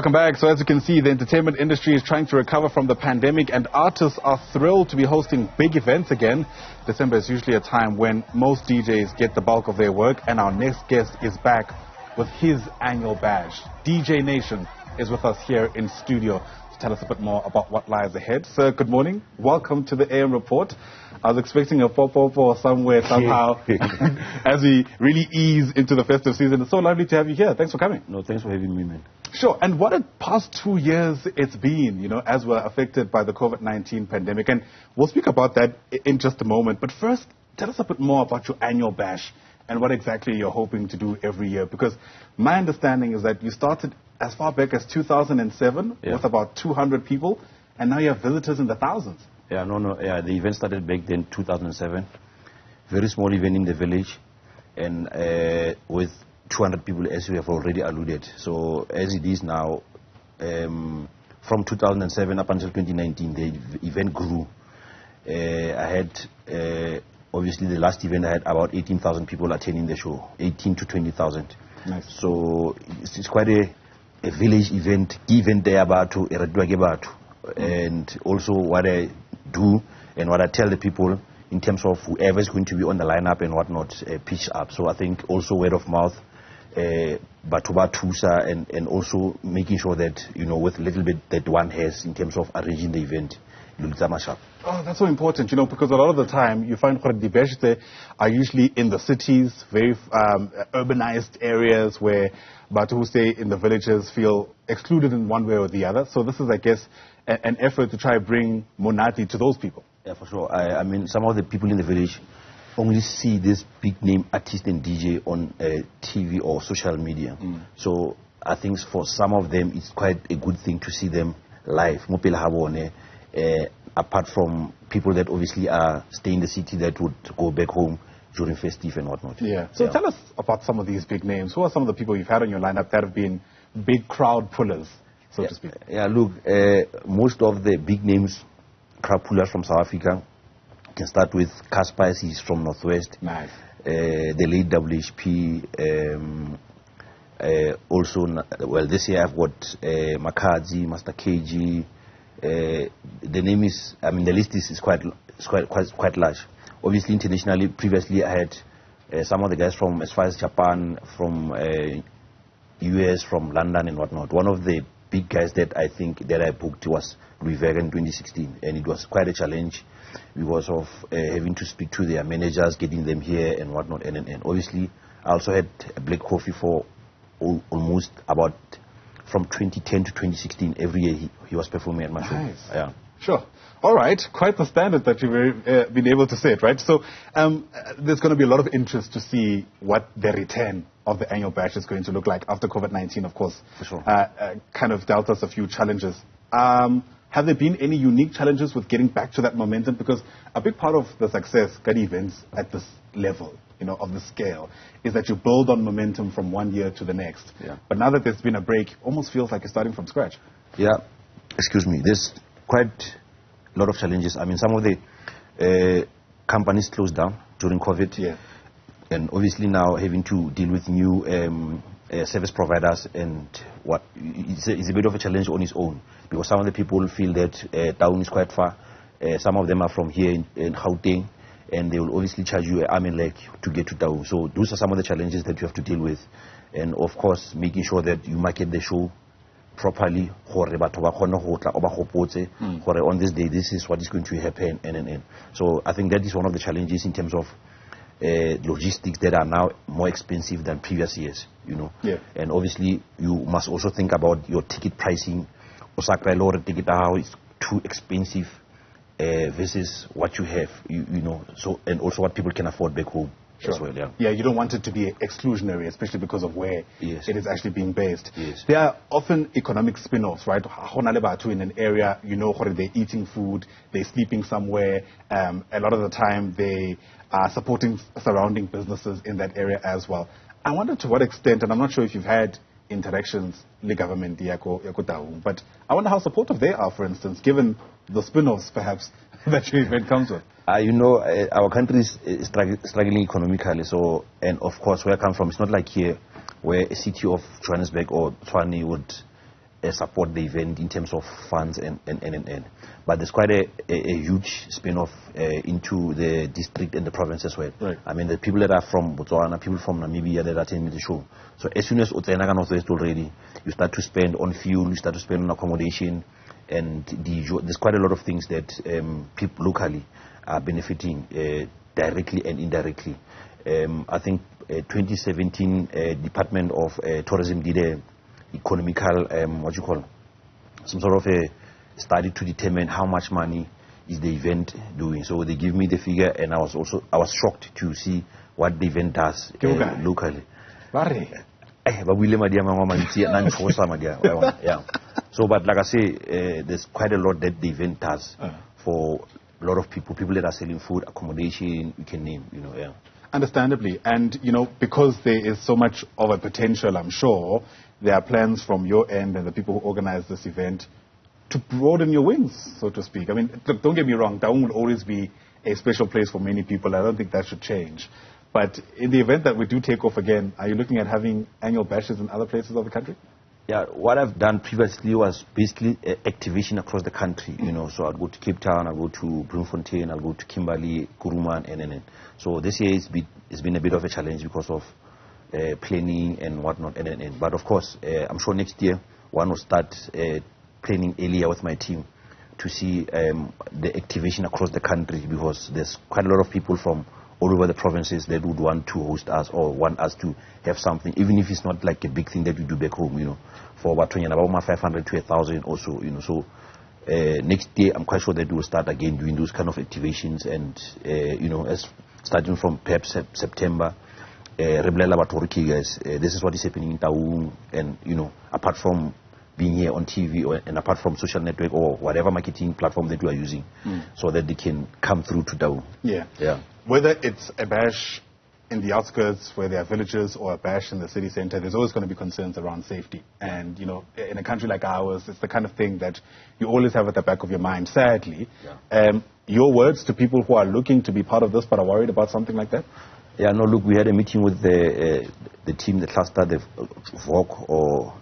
Welcome back. So as you can see, the entertainment industry is trying to recover from the pandemic, and artists are thrilled to be hosting big events again. December is usually a time when most DJs get the bulk of their work, and our next guest is back with his annual bash. DJ Nation is with us here in studio to tell us a bit more about what lies ahead. Sir, good morning. Welcome to the AM Report. I was expecting a 444 somewhere, somehow, as we really ease into the festive season. It's so lovely to have you here. Thanks for coming. No, thanks for having me, man. Sure. And what a past 2 years it's been, as we're affected by the COVID-19 pandemic. And we'll speak about that in just a moment. But first, tell us a bit more about your annual bash and what exactly you're hoping to do every year. Because my understanding is that you started as far back as 2007 with about 200 people, and now you have visitors in the thousands. Yeah, the event started back then, 2007. Very small event in the village, and with 200 people, as we have already alluded. So as it is now, from 2007 up until 2019, the event grew. I had, obviously the last event I had about 18,000 people attending the show, 18 to 20,000. Nice. So it's quite a village event there about to and also what I do and what I tell the people in terms of whoever is going to be on the lineup and whatnot, pitch up. So I think also word of mouth, Batusa, and also making sure that, with a little bit that one has in terms of arranging the event. Oh, that's so important, because a lot of the time you find the best are usually in the cities, very urbanized areas where Batu who stay in the villages feel excluded in one way or the other. So this is, I guess, an effort to try to bring Monati to those people. Yeah, for sure. I mean, some of the people in the village only see this big name artist and DJ on TV or social media. So I think for some of them it's quite a good thing to see them live. Apart from people that obviously are staying in the city that would go back home during festive and whatnot. Yeah. So tell us about some of these big names. Who are some of the people you've had on your lineup that have been big crowd pullers, so to speak? Yeah, look, most of the big names, crowd pullers from South Africa, can start with Casper, he's from Northwest. Nice. The late WHP. Also, well, this year I've got Makadzi, Master KG. The name is, the list is quite large. Obviously, internationally, previously I had some of the guys from as far as Japan, from US, from London and whatnot. One of the big guys that I think that I booked was Louis Vega in 2016, and it was quite a challenge because of having to speak to their managers, getting them here and whatnot. And obviously, I also had Black Coffee for almost about from 2010 to 2016, every year he was performing at my show. Nice. Yeah. Sure. All right. Quite the standard that you've been able to set, right? So there's going to be a lot of interest to see what the return of the annual bash is going to look like after COVID-19, of course. For sure. Kind of dealt us a few challenges. Have there been any unique challenges with getting back to that momentum? Because a big part of the success at events at this level, of the scale, is that you build on momentum from one year to the next. Yeah. But now that there's been a break, almost feels like you're starting from scratch. Yeah. Excuse me. There's quite a lot of challenges. Some of the companies closed down during COVID. Yeah. And obviously now having to deal with new service providers, and it's a bit of a challenge on its own, because some of the people feel that town is quite far. Some of them are from here in Gauteng, and they will obviously charge you an arm and leg to get to town. So those are some of the challenges that you have to deal with. And of course, making sure that you market the show properly, on this day, this is what is going to happen, and. So I think that is one of the challenges in terms of logistics that are now more expensive than previous years, Yeah. And obviously, you must also think about your ticket pricing. Osaka Lore ticket is too expensive versus what you have, so, and also what people can afford back home. Sure. As well, yeah. Yeah, you don't want it to be exclusionary, especially because of where it is actually being based. Yes. There are often economic spin-offs, right? In an area, they're eating food, they're sleeping somewhere. A lot of the time, they are supporting surrounding businesses in that area as well. I wonder to what extent, and I'm not sure if you've had interactions with the government, but I wonder how supportive they are, for instance, given the spin-offs, perhaps, that your event comes with. Our country is struggling economically, so, and of course, where I come from, it's not like here, where a city of Johannesburg or Tshwane would support the event in terms of funds and. But there's quite a huge spin-off into the district and the province as well. Right. I mean, the people that are from Botswana, people from Namibia that attend the show. So as soon as Utsena Northwest already, you start to spend on fuel, you start to spend on accommodation, and there's quite a lot of things that people locally are benefiting directly and indirectly. I think 2017 Department of Tourism did a economical, some sort of a study to determine how much money is the event doing. So they give me the figure, and I was shocked to see what the event does locally. Yeah. So, but like I say, there's quite a lot that the event does for a lot of people that are selling food, accommodation, you can name, yeah. Understandably, and because there is so much of a potential, I'm sure there are plans from your end and the people who organize this event to broaden your wings, so to speak. I mean, look, don't get me wrong, Taung will always be a special place for many people. I don't think that should change. But in the event that we do take off again, are you looking at having annual bashes in other places of the country? Yeah, what I've done previously was basically activation across the country, so I'll go to Cape Town, I'll go to Bloemfontein, I'll go to Kimberley, Kuruman, and. So this year it's been a bit of a challenge because of planning and whatnot, and. But of course, I'm sure next year one will start planning earlier with my team to see the activation across the country, because there's quite a lot of people from all over the provinces that would want to host us or want us to have something, even if it's not like a big thing that we do back home, for about 500 to 1,000 or so, So next year, I'm quite sure that we'll start again doing those kind of activations, and as starting from perhaps September, this is what is happening in Taung, and apart from being here on TV and apart from social network or whatever marketing platform that we are using, so that they can come through to Taung. Yeah. Whether it's a bash in the outskirts where there are villages or a bash in the city center, there's always going to be concerns around safety. And, in a country like ours, it's the kind of thing that you always have at the back of your mind, sadly. Yeah. Your words to people who are looking to be part of this but are worried about something like that? Yeah, no, look, we had a meeting with the team, the cluster, the VOC, or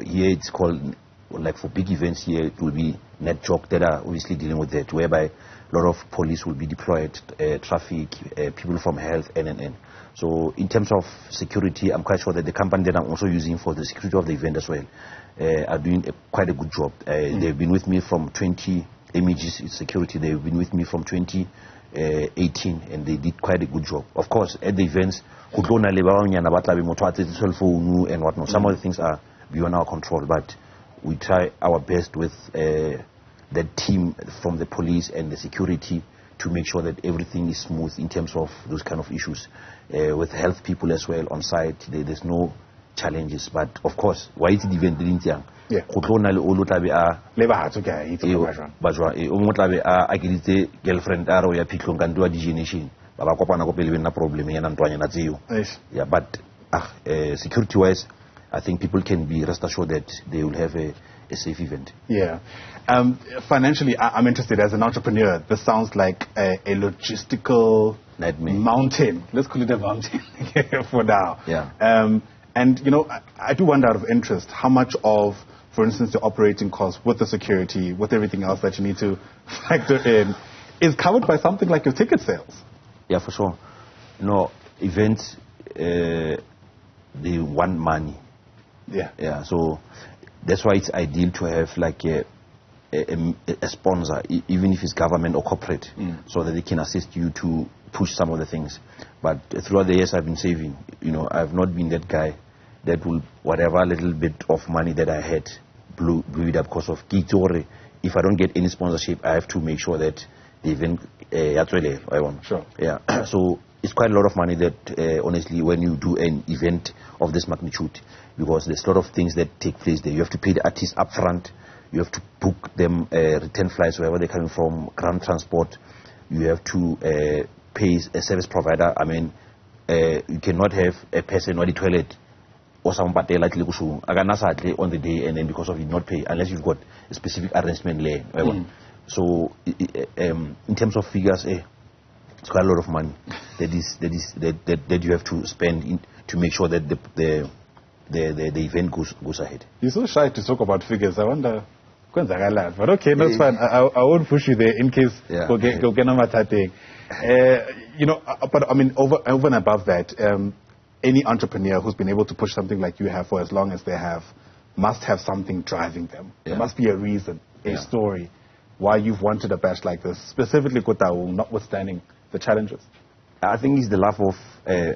here it's called, like for big events here, it will be NetJock that are obviously dealing with that, whereby a lot of police will be deployed, traffic, people from health, and. So in terms of security, I'm quite sure that the company that I'm also using for the security of the event as well are doing quite a good job. They've been with me from 20 security. They've been with me from 2018, and they did quite a good job. Of course, at the events, and whatnot. Some of the things are beyond our control, but we try our best with the team from the police and the security to make sure that everything is smooth in terms of those kind of issues. With health people as well on site, there's no challenges. But of course, why is the event didn't young? Yeah. Girlfriend yeah, but security wise, I think people can be rest assured that they will have a safe event. Yeah. Financially, I'm interested as an entrepreneur. This sounds like a logistical nightmare. Mountain. Let's call it a mountain for now. Yeah. And, I do wonder out of interest, how much of, for instance, the operating costs with the security, with everything else that you need to factor in, is covered by something like your ticket sales? Yeah, for sure. Events, they want money. Yeah. Yeah, so that's why it's ideal to have like a sponsor, even if it's government or corporate, so that they can assist you to push some of the things. But throughout the years I've been saving, I've not been that guy that will, whatever little bit of money that I had, blew it up because of Kitori. If I don't get any sponsorship, I have to make sure that the event, Sure. Yeah. So it's quite a lot of money that, honestly, when you do an event of this magnitude, because there's a lot of things that take place there. You have to pay the artists up front. You have to book them return flights wherever they're coming from, ground transport. You have to pay a service provider. I mean, you cannot have a person on the toilet or some like on the day, and then because of it not pay, unless you've got a specific arrangement there. So in terms of figures, it's quite a lot of money that you have to spend to make sure that the the event goes ahead. You're so shy to talk about figures. I wonder. But okay, that's fine. I won't push you there in case go get but I mean, over and above that, any entrepreneur who's been able to push something like you have for as long as they have must have something driving them. There must be a reason, a story, why you've wanted a bash like this, specifically Kotao, notwithstanding the challenges. I think it's the love of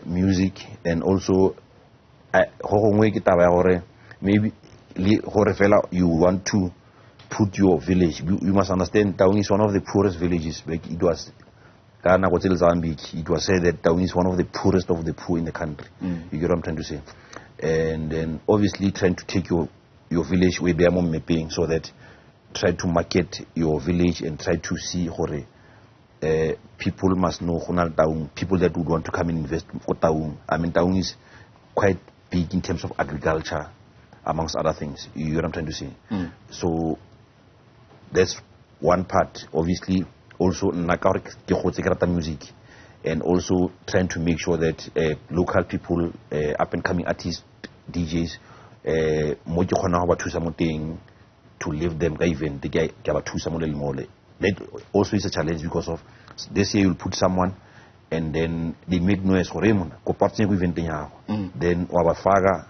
music, and also maybe you want to put your village. You must understand Taung is one of the poorest villages. Like it was said that Taung is one of the poorest of the poor in the country. You get what I'm trying to say? And then obviously trying to take your village where they are mapping, so that try to market your village and try to see how people must know people that would want to come and invest for Taung. I mean, Taung is quite big in terms of agriculture, amongst other things. You know what I'm trying to say? So that's one part. Obviously, also music, and also trying to make sure that local people, up and coming artists, DJs, to live them even that also is a challenge, because of this year you'll put someone and then they make noise for him. Then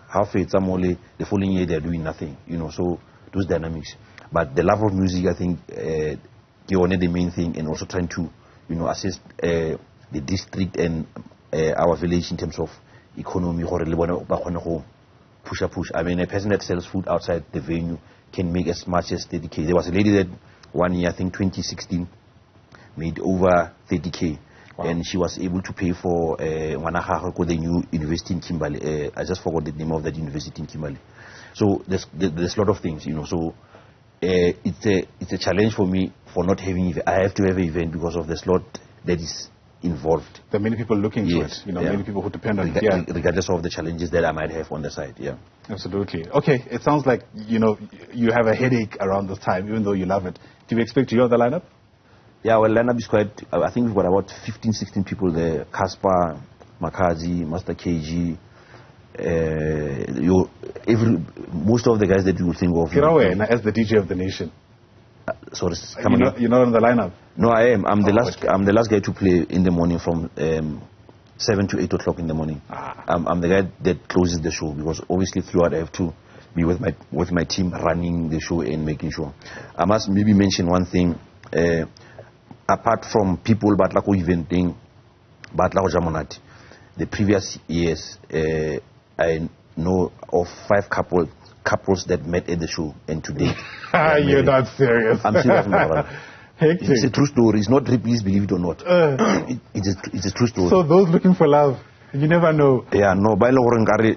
halfway the following year they're doing nothing, so those dynamics. But the love of music, I think, the main thing, and also trying to assist the district and our village in terms of economy. Push. I mean, a person that sells food outside the venue can make as much as 30K. There was a lady that one year, I think 2016, made over 30K. Wow. And she was able to pay for the new university in Kimberley. I just forgot the name of that university in Kimberley. So there's a lot of things, So it's a challenge for me for not having. I have to have an event because of the slot that is involved. There are many people looking to it. Many people who depend on it. Regardless of the challenges that I might have on the side. Yeah. Absolutely. Okay. It sounds like you have a headache around this time, even though you love it. Do you expect you on the lineup? Yeah, well, lineup is quite. I think we've got about 15, 16 people there. Casper, Makazi, Master KG. Most of the guys that you will think of. Kirawe, as the DJ of the nation. Sorry, you're not on the lineup. No, I am. I'm the last guy to play in the morning from 7 to 8 o'clock in the morning. I'm the guy that closes the show, because obviously throughout I have to be with my team running the show and making sure. I must maybe mention one thing. Apart from people batlako eventing, batlako jamonati, the previous years I know of 5 couples that met at the show, and today. You're not serious. I'm serious, my brother. It's a true story. It's not, please believe it or not. It's a true story. So those looking for love, you never know. Yeah, no. By law, okay,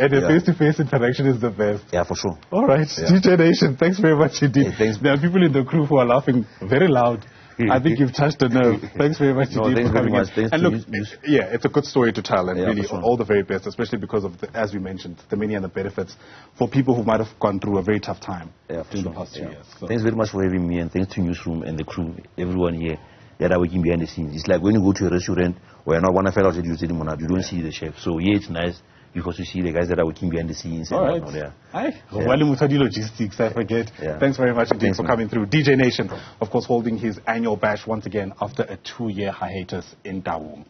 and the face-to-face interaction is the best. Yeah, for sure. All right, DJ Nation, thanks very much indeed. There are people in the crew who are laughing very loud. I think you've touched a nerve. Thanks very much indeed for coming in. And look, it's a good story to tell, and really all the very best, especially because of, as we mentioned, the many and the benefits for people who might have gone through a very tough time during the past 2 years. So. Thanks very much for having me, and thanks to Newzroom and the crew, everyone here that are working behind the scenes. It's like when you go to a restaurant where not one of fellows you don't see the chef. So it's nice because you see the guys that are working behind the scenes. All right. Logistics, I forget. Thanks very much indeed for coming through. DJ Nation, of course, holding his annual bash once again after a 2-year hiatus in Taung.